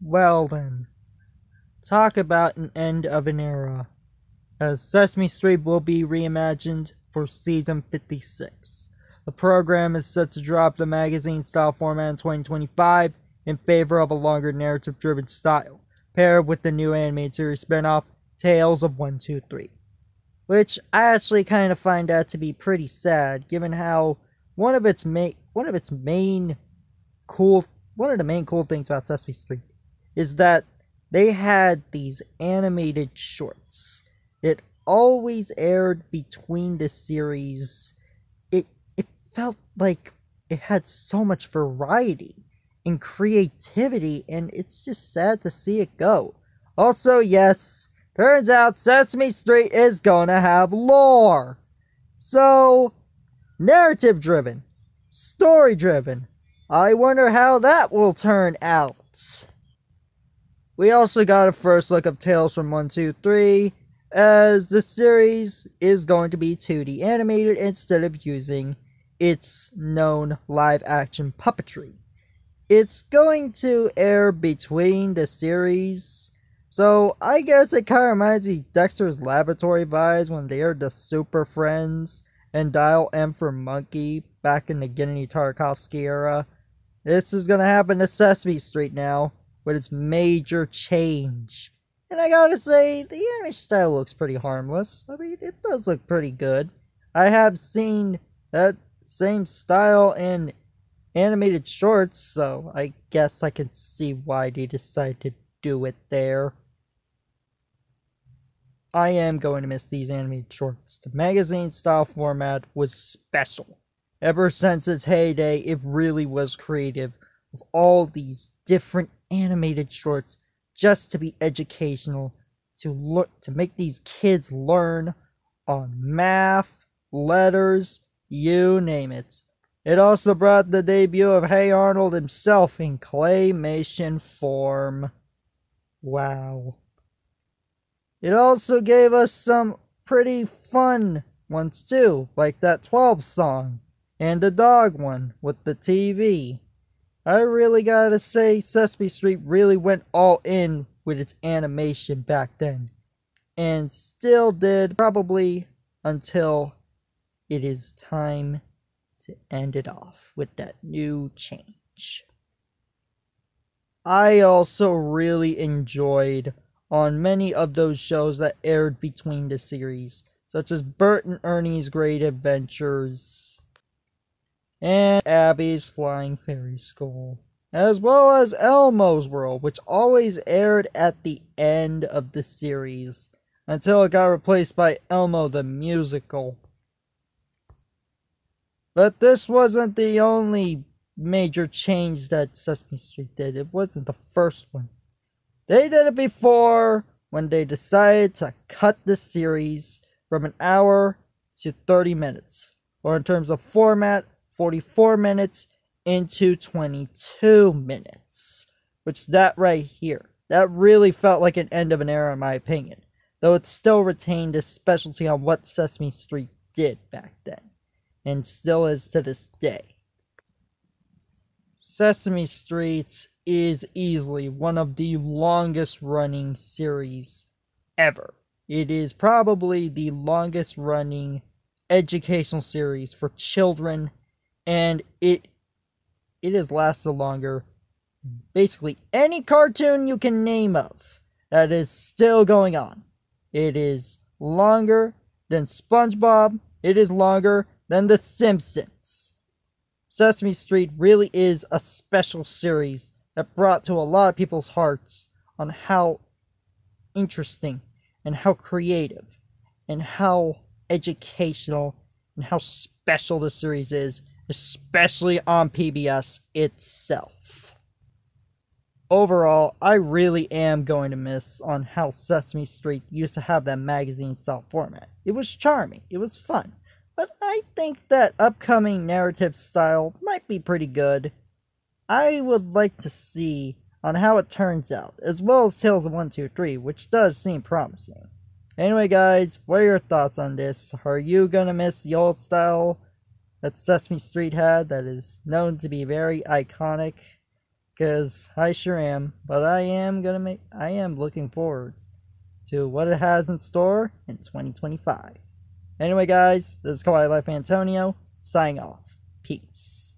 Well then, talk about an end of an era, as Sesame Street will be reimagined for season 56. The program is set to drop the magazine-style format in 2025 in favor of a longer narrative-driven style, paired with the new animated series spin-off, Tales of 1-2-3. Which I actually kind of find that to be pretty sad, given how one of the main cool things about Sesame Street is that they had these animated shorts. It always aired between the series. It felt like it had so much variety and creativity, and it's just sad to see it go. Also, yes, turns out Sesame Street is gonna have lore. So, narrative driven, story driven. I wonder how that will turn out. We also got a first look of Tales from 1-2-3, as the series is going to be 2D animated instead of using its known live-action puppetry. It's going to air between the series, so I guess it kind of reminds me of Dexter's Laboratory vibes when they aired the Super Friends and Dial M for Monkey back in the Gennady Tartakovsky era. This is going to happen to Sesame Street now, with its major change. And I gotta say, the animation style looks pretty harmless. I mean, it does look pretty good. I have seen that same style in animated shorts, so I guess I can see why they decided to do it there. I am going to miss these animated shorts. The magazine style format was special. Ever since its heyday, it really was creative, with all these different animated shorts just to be educational, to make these kids learn on math, letters, you name it. It also brought the debut of Hey Arnold himself in claymation form. Wow. It also gave us some pretty fun ones too, like that 12 song, and the dog one with the TV. I really gotta say, Sesame Street really went all in with its animation back then. And still did, probably until it is time to end it off with that new change. I also really enjoyed on many of those shows that aired between the series, such as Bert and Ernie's Great Adventures, and Abby's Flying Fairy School, as well as Elmo's World, which always aired at the end of the series, until it got replaced by Elmo the Musical. But this wasn't the only major change that Sesame Street did. It wasn't the first one. They did it before, when they decided to cut the series from an hour to 30 minutes, or in terms of format, 44 minutes into 22 minutes. Which that right here, that really felt like an end of an era in my opinion. Though it still retained a specialty on what Sesame Street did back then. And still is to this day. Sesame Street is easily one of the longest running series ever. It is probably the longest running educational series for children, and it has lasted longer than basically any cartoon you can name of that is still going on. It is longer than SpongeBob. It is longer than The Simpsons. Sesame Street really is a special series that brought to a lot of people's hearts on how interesting and how creative and how educational and how special the series is, especially on PBS itself. Overall, I really am going to miss on how Sesame Street used to have that magazine-style format. It was charming, it was fun, but I think that upcoming narrative style might be pretty good. I would like to see on how it turns out, as well as Tales of 1-2-3, which does seem promising. Anyway guys, what are your thoughts on this? Are you gonna miss the old style that Sesame Street had that is known to be very iconic? Because I sure am. But I am looking forward to what it has in store in 2025. Anyway, guys, this is Kawaii Life Antonio, signing off. Peace.